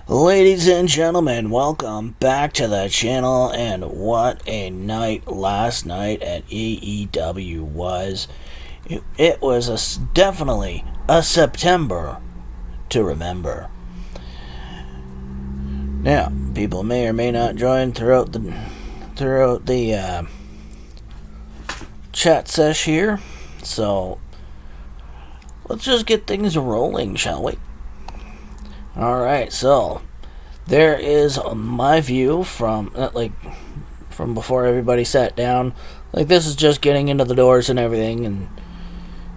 Ladies and gentlemen, welcome back to the channel, and what a night last night at AEW was. It was definitely a September to remember. Now, people may or may not join throughout the chat sesh here, so let's just get things rolling, shall we? Alright, so there is my view from before everybody sat down. Like, this is just getting into the doors and everything, and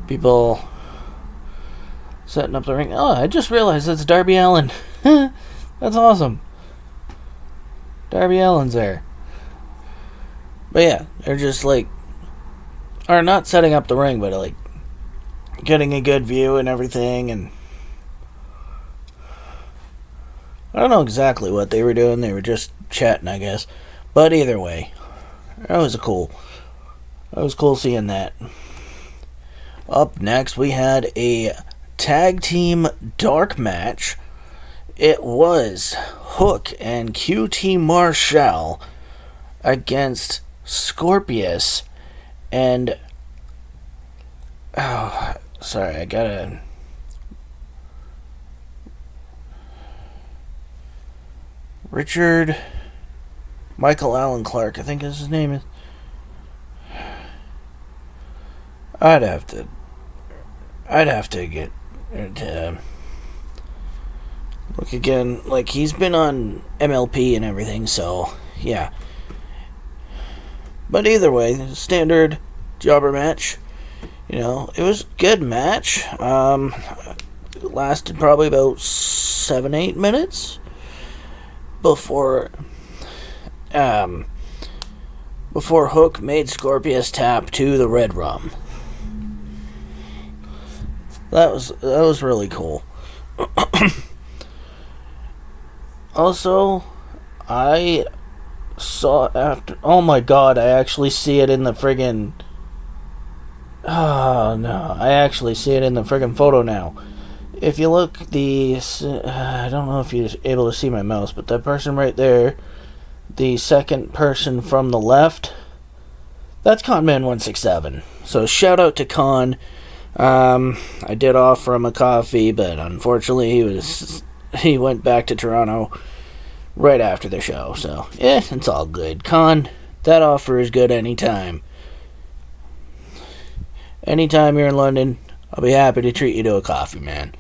people setting up the ring. Oh, I just realized it's Darby Allin. That's awesome. Darby Allin's there. But yeah, they're just are not setting up the ring, but getting a good view and everything, and I don't know exactly what they were doing. They were just chatting, I guess. But either way, that was cool seeing that. Up next, we had a tag team dark match. It was Hook and QT Marshall against Scorpius and... Oh, sorry, I gotta... Richard Michael Allen Clark, I think is his name is. I'd have to get look again. He's been on MLP and everything, so yeah. But either way, standard jobber match. It was a good match. It lasted probably about 7-8 minutes. Before Hook made Scorpius tap to the red rum. That was really cool. Also, I saw after... Oh my god, I actually see it in the friggin... Oh no, I actually see it in the friggin' photo now. If you look, I don't know if you're able to see my mouse, but that person right there, the second person from the left, that's Conman167. So shout out to Con. I did offer him a coffee, but unfortunately he went back to Toronto right after the show. So yeah, it's all good. Con, that offer is good anytime. Anytime you're in London, I'll be happy to treat you to a coffee, man.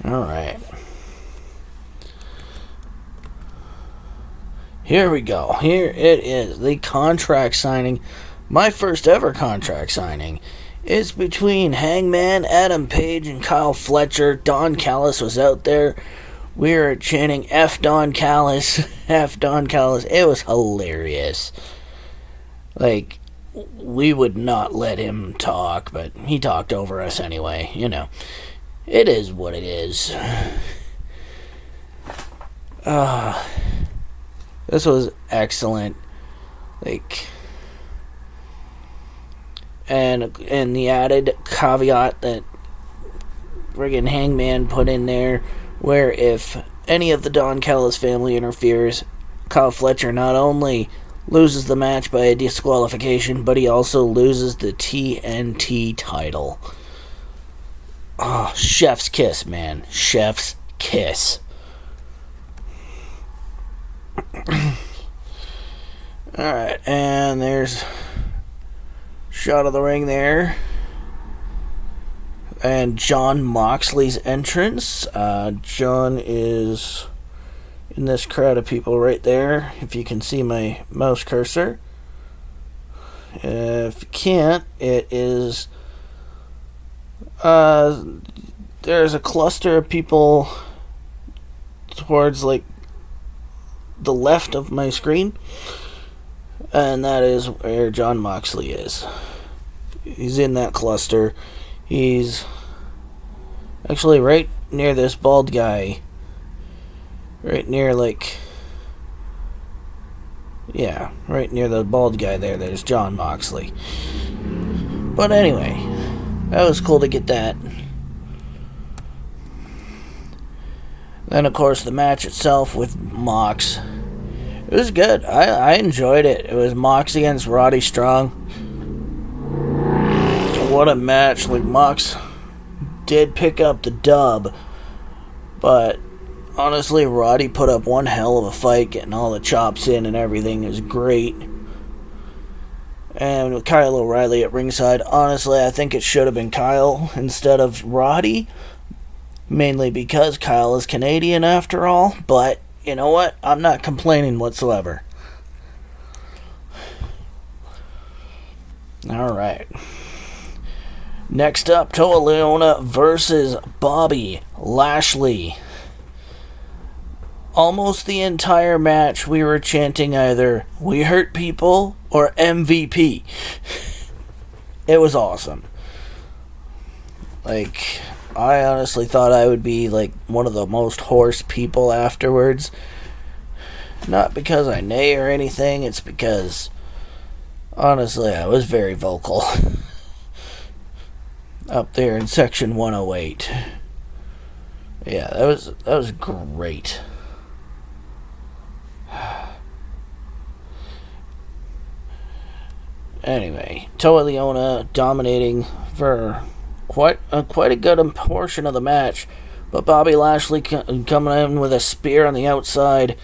Alright. Here we go. Here it is. The contract signing. My first ever contract signing. It's between Hangman, Adam Page, and Kyle Fletcher. Don Callis was out there. We were chanting F Don Callis. F Don Callis. It was hilarious. We would not let him talk, but he talked over us anyway, It is what it is. This was excellent. And the added caveat that friggin' Hangman put in there, where if any of the Don Callis family interferes, Kyle Fletcher not only loses the match by a disqualification, but he also loses the TNT title. Oh, chef's kiss, man. Chef's kiss. Alright, and there's a shot of the ring there. And Jon Moxley's entrance. John is in this crowd of people right there, if you can see my mouse cursor. If you can't, it is... there's a cluster of people towards the left of my screen, and that is where Jon Moxley is. He's in that cluster. He's actually right near this bald guy, right near right near the bald guy there's Jon Moxley. But anyway, that was cool to get that. Then, of course, the match itself with Mox. It was good. I enjoyed it. It was Mox against Roddy Strong. What a match. Like, Mox did pick up the dub, but honestly, Roddy put up one hell of a fight, getting all the chops in and everything. It was great. And with Kyle O'Reilly at ringside, honestly, I think it should have been Kyle instead of Roddy. Mainly because Kyle is Canadian after all. But, you know what? I'm not complaining whatsoever. Alright. Next up, Toa Leona versus Bobby Lashley. Almost the entire match we were chanting either "We Hurt People" or MVP. It was awesome. Like, I honestly thought I would be like one of the most hoarse people afterwards. Not because I neigh or anything, it's because honestly I was very vocal. Up there in section 108. Yeah, that was great. Anyway, Toa Leona dominating for quite a good portion of the match, but Bobby Lashley coming in with a spear on the outside,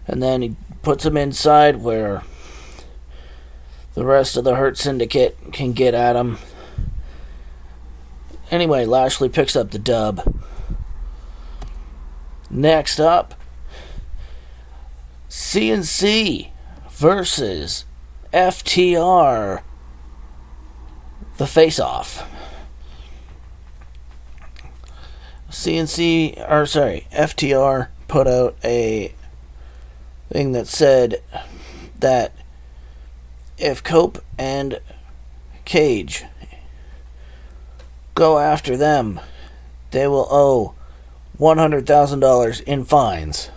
and then he puts him inside where the rest of the Hurt Syndicate can get at him. Anyway, Lashley picks up the dub. Next up, CNC versus FTR, the face-off. FTR put out a thing that said that if Cope and Cage go after them, they will owe $100,000 in fines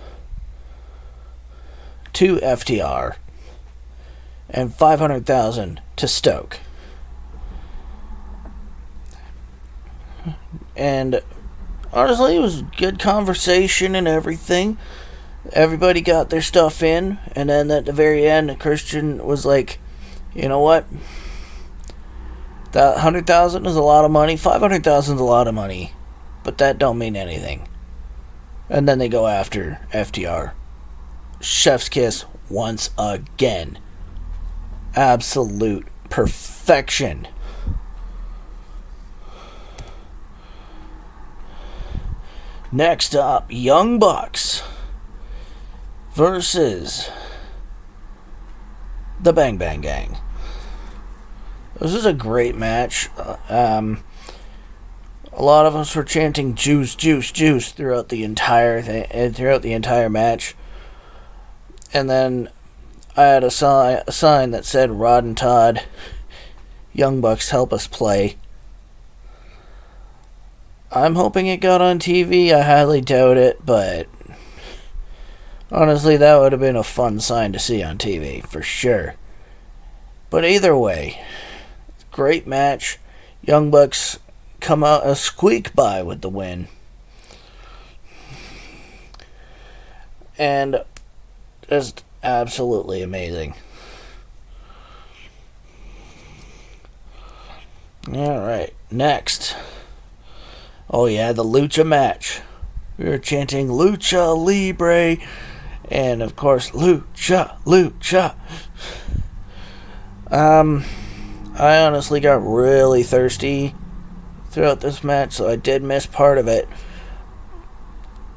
to FTR and $500,000 to Stoke. And honestly, it was good conversation and everything. Everybody got their stuff in, and then at the very end, Christian was like, you know what? That $100,000 is a lot of money. $500,000 is a lot of money, but that don't mean anything. And then they go after FTR. Chef's kiss once again. Absolute perfection. Next up, Young Bucks versus the Bang Bang Gang. This is a great match. A lot of us were chanting "juice, juice, juice" throughout the entire match, and then I had a sign that said "Rod and Todd, Young Bucks help us play." I'm hoping it got on TV. I highly doubt it, but honestly, that would have been a fun sign to see on TV for sure. But either way, great match. Young Bucks come out a squeak by with the win. And just absolutely amazing. Alright, next. Oh yeah, the Lucha match. We were chanting Lucha Libre. And of course, Lucha, Lucha. I honestly got really thirsty throughout this match, so I did miss part of it.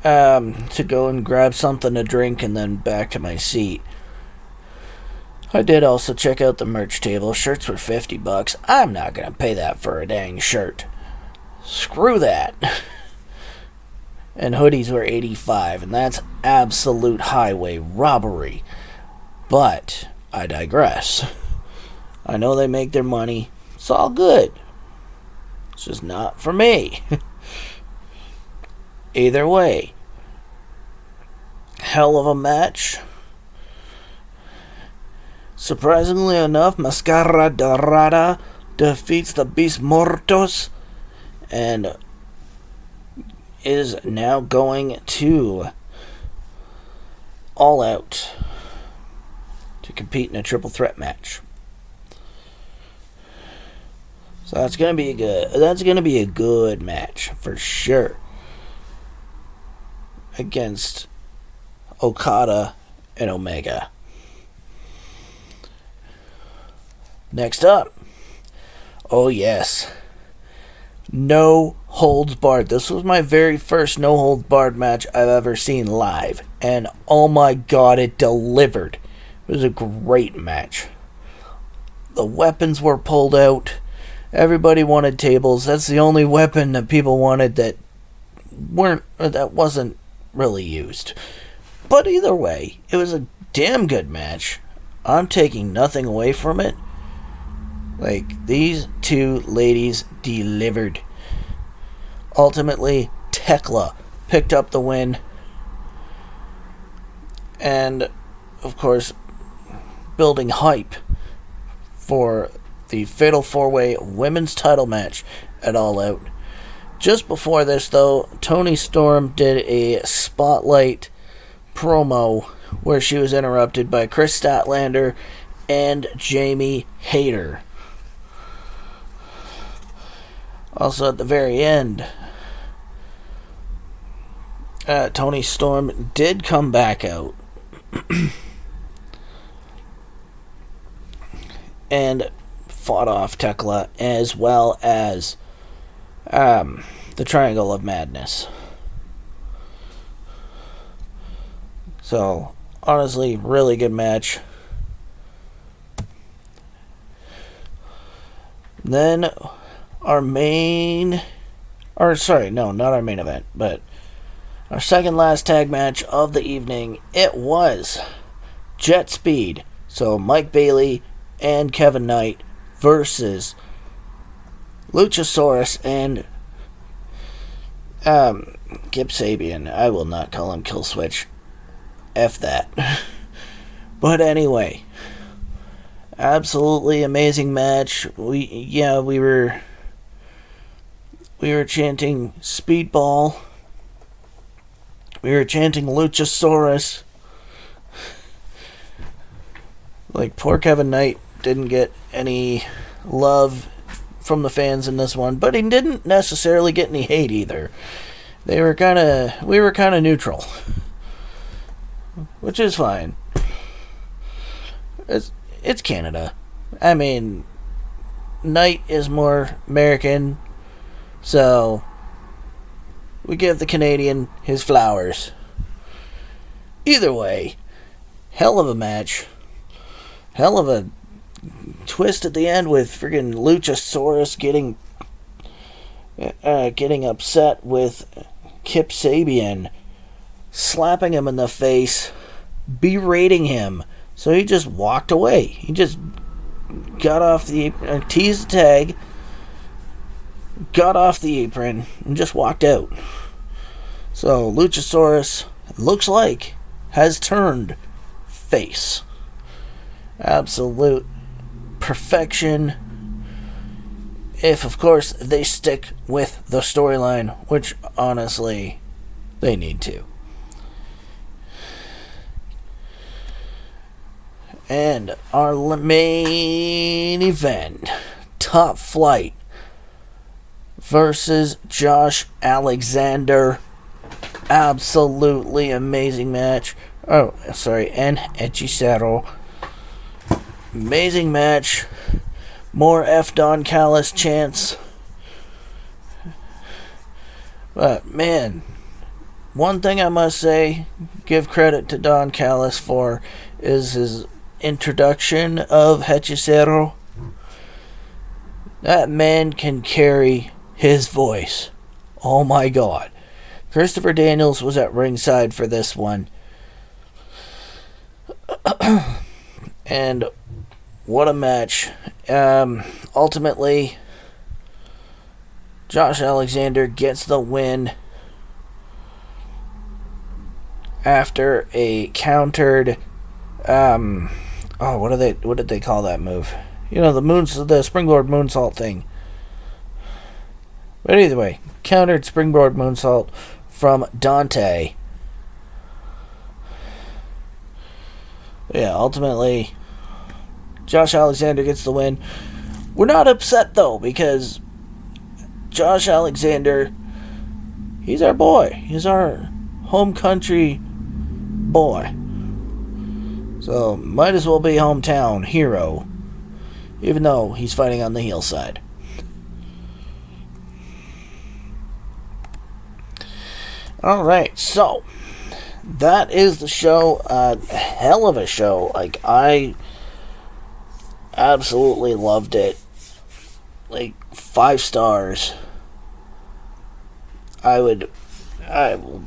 To go and grab something to drink and then back to my seat. I did also check out the merch table. Shirts were $50. I'm not gonna pay that for a dang shirt. Screw that. And hoodies were $85, and that's absolute highway robbery. But I digress. I know they make their money. It's all good. It's just not for me. Either way, hell of a match. Surprisingly enough, Mascara Dorada defeats the Beast Mortos, and is now going to All Out to compete in a triple threat match. So that's gonna be a good match for sure. Against Okada and Omega. Next up. Oh yes. No holds barred. This was my very first no holds barred match I've ever seen live. And oh my god, it delivered. It was a great match. The weapons were pulled out. Everybody wanted tables. That's the only weapon that people wanted that wasn't really used. But either way, it was a damn good match. I'm taking nothing away from it. Like, these two ladies delivered. Ultimately, Tekla picked up the win. And, of course, building hype for the Fatal 4-Way Women's title match at All Out. Just before this, though, Toni Storm did a spotlight promo where she was interrupted by Chris Statlander and Jamie Hayter. Also, at the very end, Toni Storm did come back out and fought off Tekla, as well as the Triangle of Madness. So, honestly, really good match. Then our main, not our main event, but our second last tag match of the evening, it was Jet Speed. So Mike Bailey and Kevin Knight versus Luchasaurus and Kip Sabian. I will not call him Killswitch. F that. But anyway, absolutely amazing match. We were chanting Speedball. We were chanting Luchasaurus. Like, poor Kevin Knight didn't get any love from the fans in this one, but he didn't necessarily get any hate either. We were kind of neutral, which is fine. It's Canada. I mean, Knight is more American, so we give the Canadian his flowers. Either way, hell of a match. Hell of a twist at the end with friggin' Luchasaurus getting upset with Kip Sabian, slapping him in the face, berating him. So he just walked away. He just got off the apron, teased the tag, got off the apron, and just walked out. So Luchasaurus, looks like, has turned face. Absolute perfection. If, of course, they stick with the storyline, which, honestly, they need to. And our main event, Top Flight versus Josh Alexander. Absolutely amazing match. And Hechicero. Amazing match. More F Don Callis chants. But, man, one thing I must say, give credit to Don Callis for, is his introduction of Hechicero. That man can carry his voice. Oh my god. Christopher Daniels was at ringside for this one. And what a match. Ultimately, Josh Alexander gets the win after a countered what did they call that move? You know, the springboard moonsault thing. But either way, countered springboard moonsault from Dante. Yeah, ultimately, Josh Alexander gets the win. We're not upset, though, because Josh Alexander, he's our boy. He's our home country boy. So, might as well be hometown hero, even though he's fighting on the heel side. Alright, so that is the show. Hell of a show. Like, I absolutely loved it. Like, 5 stars. I will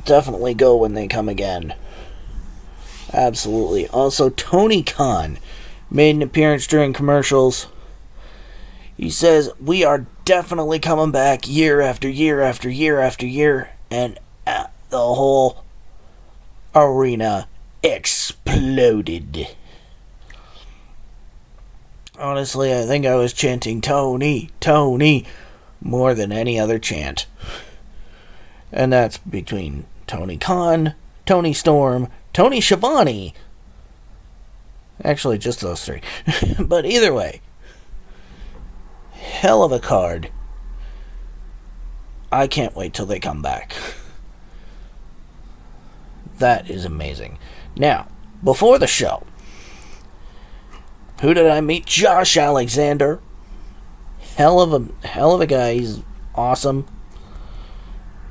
definitely go when they come again. Absolutely. Also, Tony Khan made an appearance during commercials. He says, we are definitely coming back year after year after year after year, and the whole arena exploded. Honestly, I think I was chanting Tony, Tony, more than any other chant. And that's between Tony Khan, Tony Storm, Tony Schiavone. Actually, just those 3. But either way, hell of a card. I can't wait till they come back. That is amazing. Now, before the show, who did I meet? Josh Alexander. Hell of a guy. He's awesome.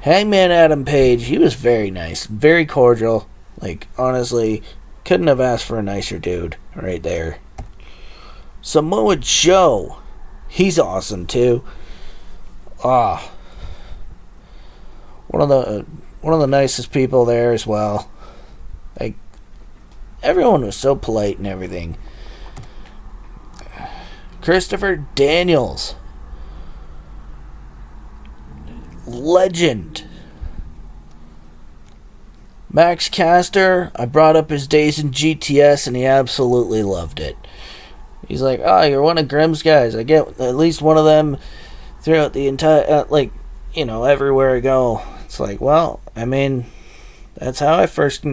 Hangman Adam Page, he was very nice, very cordial. Like, honestly, couldn't have asked for a nicer dude right there. Samoa Joe, he's awesome too. One of the nicest people there as well. Like, everyone was so polite and everything. Christopher Daniels, legend. Max Caster, I brought up his days in GTS and he absolutely loved it. He's like, oh, you're one of Grimm's guys. I get at least one of them throughout the entire, everywhere I go. It's like, well, I mean, that's how I first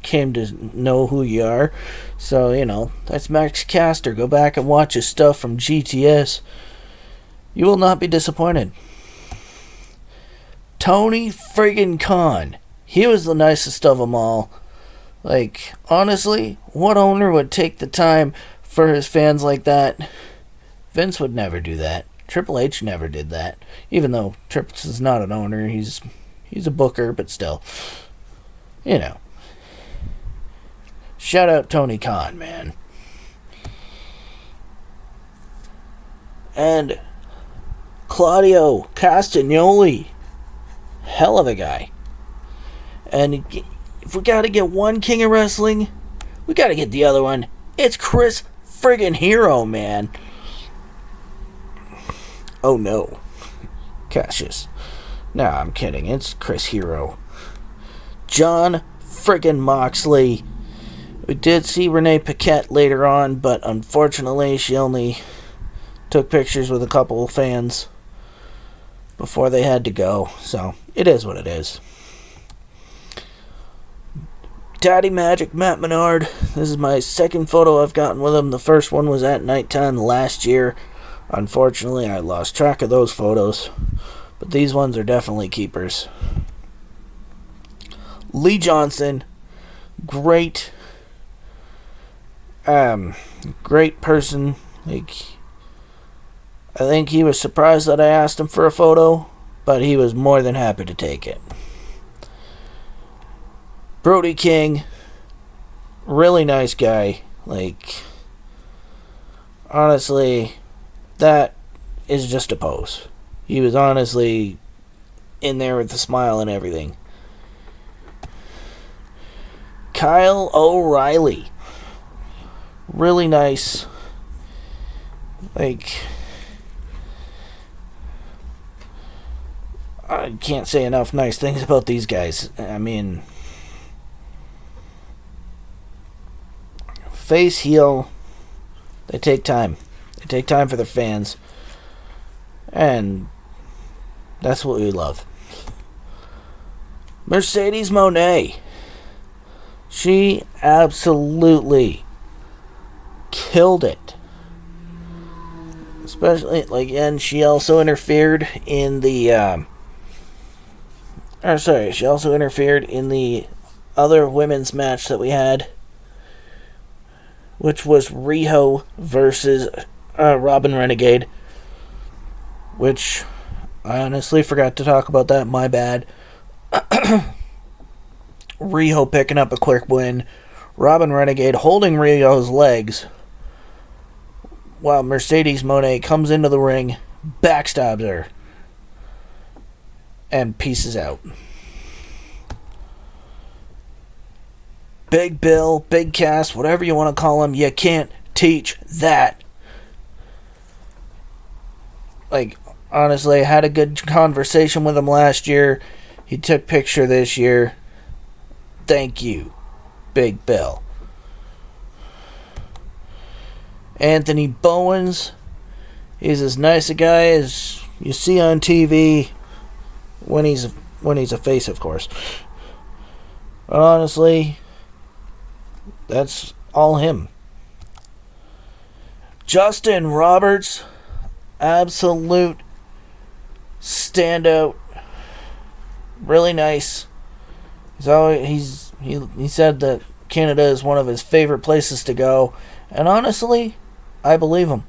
came to know who you are. So, that's Max Caster. Go back and watch his stuff from GTS. You will not be disappointed. Tony friggin' Khan. He was the nicest of them all. Like, honestly, what owner would take the time for his fans like that? Vince would never do that. Triple H never did that. Even though Triple H is not an owner, he's a booker, but still. Shout out Tony Khan, man. And Claudio Castagnoli. Hell of a guy. And if we gotta get one king of wrestling, we gotta get the other one. It's Chris friggin' Hero, man. Oh no. Cassius. Nah, I'm kidding. It's Chris Hero. John friggin' Moxley. We did see Renee Paquette later on, but unfortunately she only took pictures with a couple of fans before they had to go. So, it is what it is. Daddy Magic Matt Menard. This is my second photo I've gotten with him. The first one was at nighttime last year. Unfortunately, I lost track of those photos. But these ones are definitely keepers. Lee Johnson. Great person. Like, I think he was surprised that I asked him for a photo, but he was more than happy to take it. Brody King, really nice guy. Like, honestly, that is just a pose. He was honestly in there with a smile and everything. Kyle O'Reilly, really nice. Like, I can't say enough nice things about these guys. I mean, face, heel, they take time. They take time for their fans. And That's what we love. Mercedes Moné. She absolutely killed it. Especially, and she also interfered in the, she also interfered in the other women's match that we had, which was Riho versus Robin Renegade, which I honestly forgot to talk about that, my bad. Riho picking up a quick win, Robin Renegade holding Riho's legs, while Mercedes Moné comes into the ring, backstabs her, and pieces out. Big Bill, Big Cass, whatever you want to call him, you can't teach that. Honestly, I had a good conversation with him last year. He took picture this year. Thank you, Big Bill. Anthony Bowens, he's as nice a guy as you see on TV when he's a face, of course. But honestly, that's all him. Justin Roberts, absolute standout. Really nice. He said that Canada is one of his favorite places to go, and honestly, I believe him.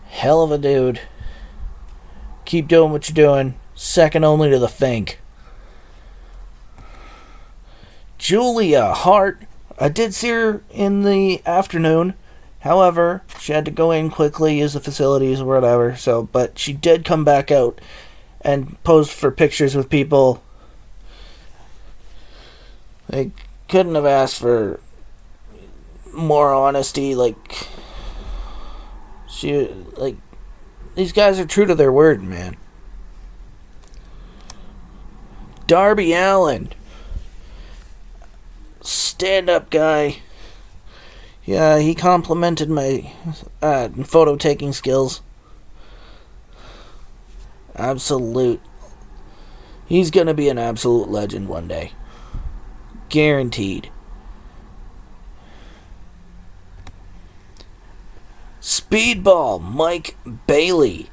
Hell of a dude. Keep doing what you're doing. Second only to the Fink. Julia Hart. I did see her in the afternoon. However, she had to go in quickly, use the facilities or whatever. But she did come back out and pose for pictures with people. They couldn't have asked for more honesty. These guys are true to their word, man. Darby Allin, stand-up guy. Yeah, he complimented my photo taking skills. Absolute. He's gonna be an absolute legend one day. Guaranteed. Speedball Mike Bailey.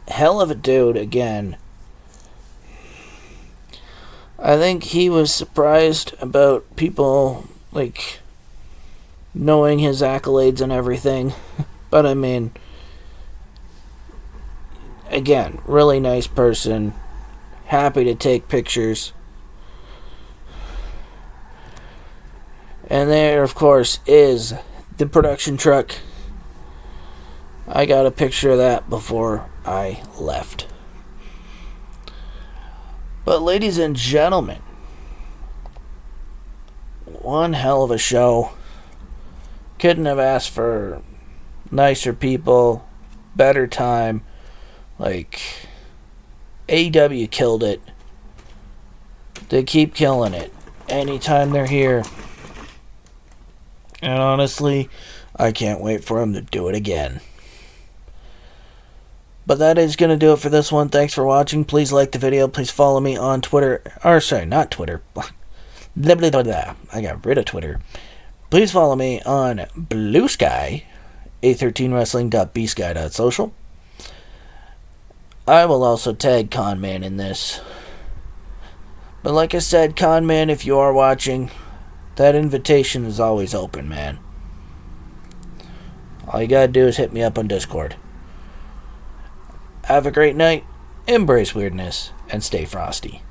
Hell of a dude again. I think he was surprised about people knowing his accolades and everything. But I mean, again, really nice person. Happy to take pictures. And there, of course, is the production truck. I got a picture of that before I left. But ladies and gentlemen, one hell of a show. Couldn't have asked for nicer people, better time. AEW killed it. They keep killing it anytime they're here. And honestly, I can't wait for them to do it again. But that is going to do it for this one. Thanks for watching. Please like the video. Please follow me on Twitter. Not Twitter. Blah, blah, blah, blah. I got rid of Twitter. Please follow me on Blue Sky, a13wrestling.bsky.social. I will also tag Conman in this. But like I said, Conman, if you are watching, that invitation is always open, man. All you gotta do is hit me up on Discord. Have a great night, embrace weirdness, and stay frosty.